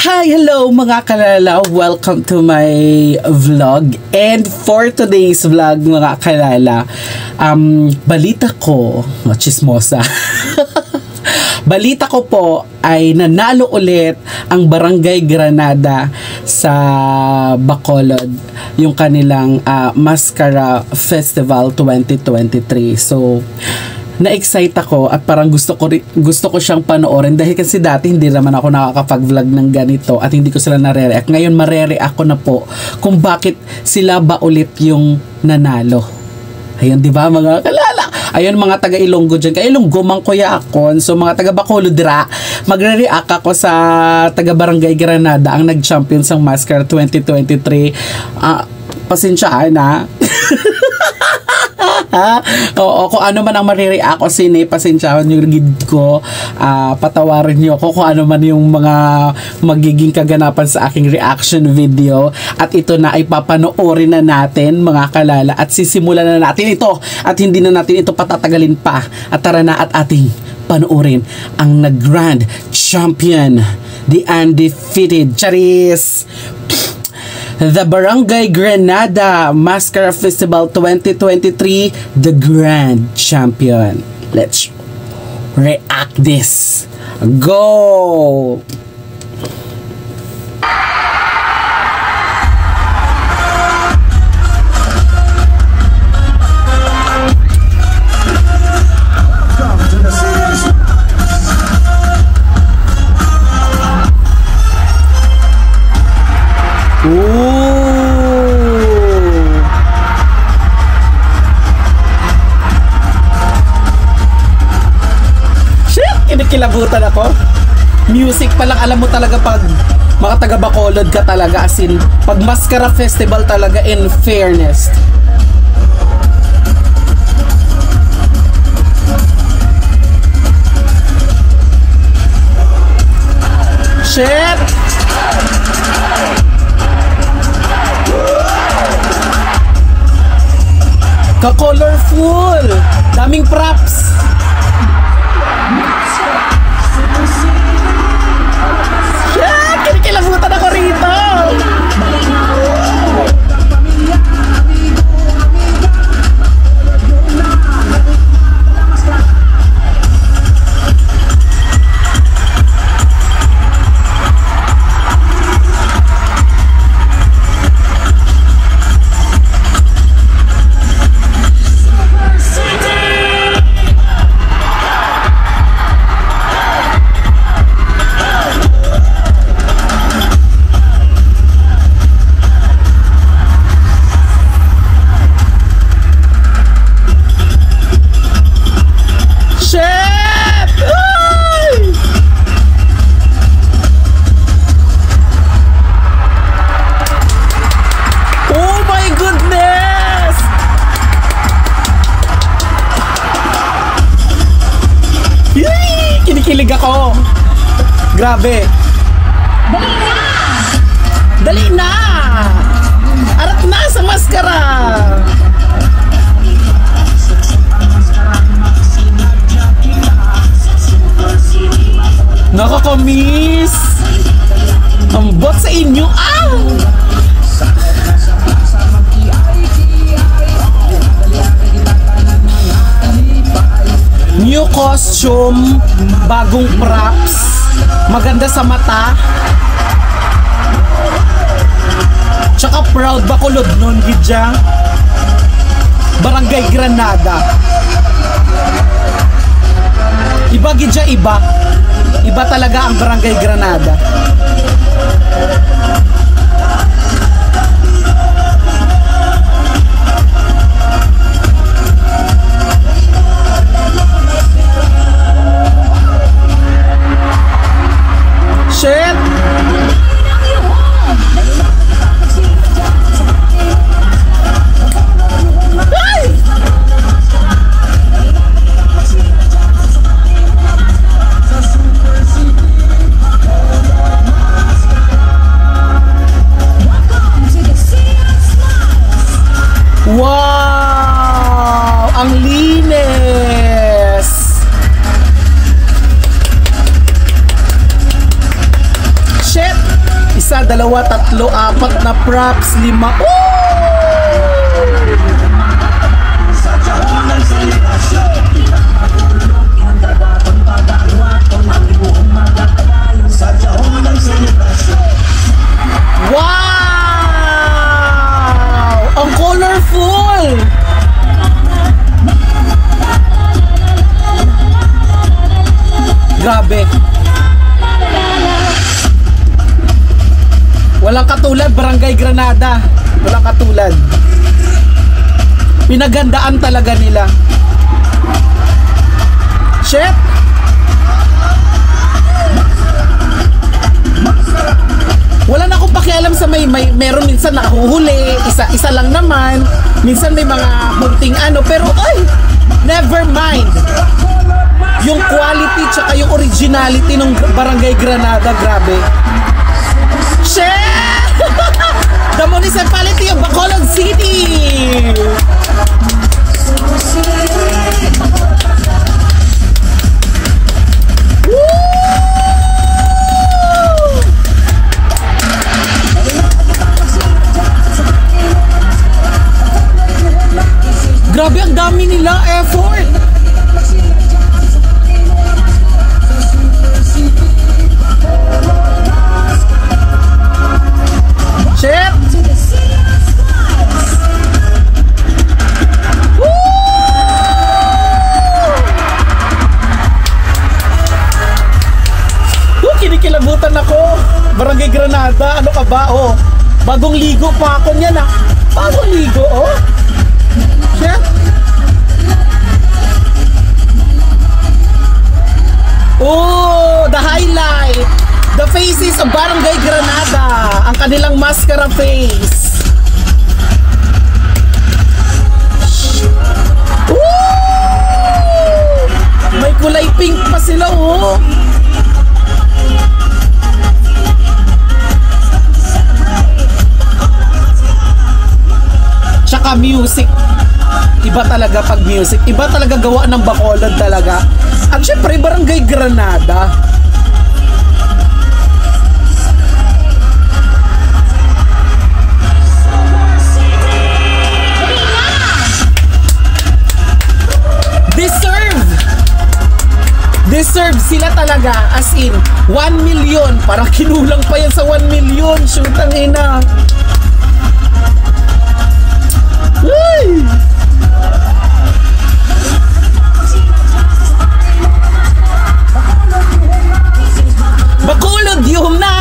Hi, hello mga kalala. Welcome to my vlog. And for today's vlog mga kalala, balita ko, chismosa. Balita ko po ay nanalo ulit ang Barangay Granada sa Bacolod, yung kanilang Mascara Festival 2023. So, na-excite ako at parang gusto ko siyang panoorin dahil kasi dati hindi naman ako nakakapag-vlog ng ganito at hindi ko sila nare-react. Ngayon marere-react ko na po kung bakit sila ba ulit yung nanalo. Ayun, di ba mga kalala? Ayun mga taga Ilonggo dyan. Kaya Ilonggo mang kuya ako. So mga taga Bacolod dira, magre-react ako sa taga Barangay Granada ang nag-champion sa Mascara 2023. Pasensyaan na. Oo, kung ano man ang marire-react ko sine, pasensyahan yung gid ko, patawarin niyo ako kung ano man yung mga magiging kaganapan sa aking reaction video. At ito na ay papanoorin na natin mga kalala at sisimulan na natin ito at hindi na natin ito patatagalin pa. At tara na at ating panoorin ang nag-grand champion, the undefeated Charis, the Barangay Granada Mascara Festival 2023, the Grand Champion. Let's react this. Go! Kinikilabutan ako. Music pa lang, alam mo talaga pag mga taga Bacolod ka talaga, as in pag Mascara Festival talaga, in fairness. Shit! Ka-colorful! Daming props! Shit! Kinikilabutan ako rito! Kinikilig ako. Grabe. Dali na! Dali na! Arat na sa maskara! Nakakamiss! Ambot sa inyo! New costume, bagong props, maganda sa mata. Tsaka proud Bacolod nun, gidya. Barangay Granada. Iba gidya, iba. Iba talaga ang Barangay Granada. Shit! Wow! Ang linis! Shit! isa, dalawa, tatlo, apat na props, 5. Wow! Ang colorful! Grabe. Walang katulad, Barangay Granada. Walang katulad. Pinagandaan talaga nila. Shit! Wala na akong pakialam sa meron minsan nahuhuli, isa lang naman. Minsan may mga munting ano, pero ay, never mind. Yung quality tsaka yung originality ng Barangay Granada, grabe. Shit! The municipality of Bacolod City! Grabe, ang dami nila effort. Shit. Kinikilabutan ako. Barangay Granada, ano ka ba? Oh, bagong ligo pa ako niyan ah. Bagong ligo, oh. Shit. Oh, the highlight. The faces of Barangay Granada. Ang kanilang mascara face. Woo! May kulay pink pa sila, oh. Tsaka music. Iba talaga pag music. Iba talaga gawa ng Bacolod talaga. At syempre, Barangay Granada. Deserve sila talaga, as in 1 million. Parang kinulang pa yan sa 1 million. Shoot, ang ina. Uy! Bacolod yung na.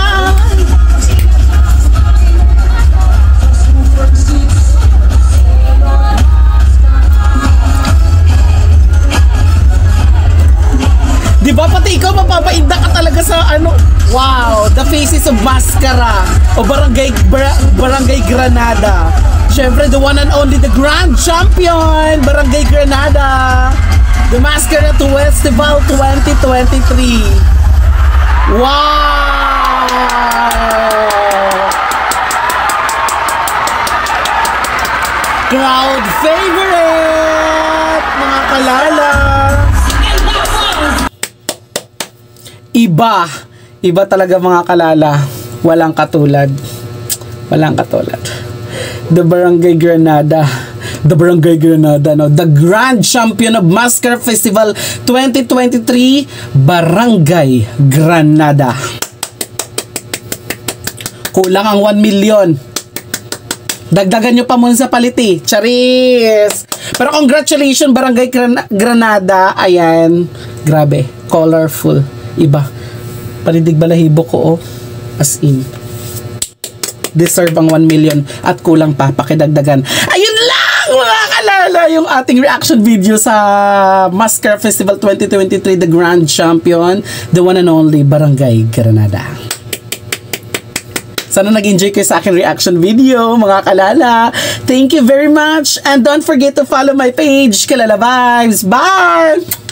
Diba pati ikaw mapapainda ka talaga sa ano? Wow, the faces of mascara o Barangay Granada. Syempre the one and only, the grand champion, Barangay Granada. The Mascara Festival 2023. Wow! Crowd favorite, mga kalala. Iba talaga mga kalala. Walang katulad. The Barangay Granada, no? The Grand Champion of Mascara Festival 2023, Barangay Granada. Kulang ang 1 million. Dagdagan nyo pa muna sa paliti. Charis! Pero congratulations, Barangay Granada. Ayan. Grabe. Colorful. Iba. Panidig balahibo ko, oh. As in. Deserve ang 1 million at kulang pa, pakidagdagan. Ayun lang mga kalala, yung ating reaction video sa Mascara Festival 2023, the Grand Champion, the one and only Barangay Granada. Sana nag-enjoy kayo sa aking reaction video mga kalala. Thank you very much and don't forget to follow my page, Kalala Vibes. Bye!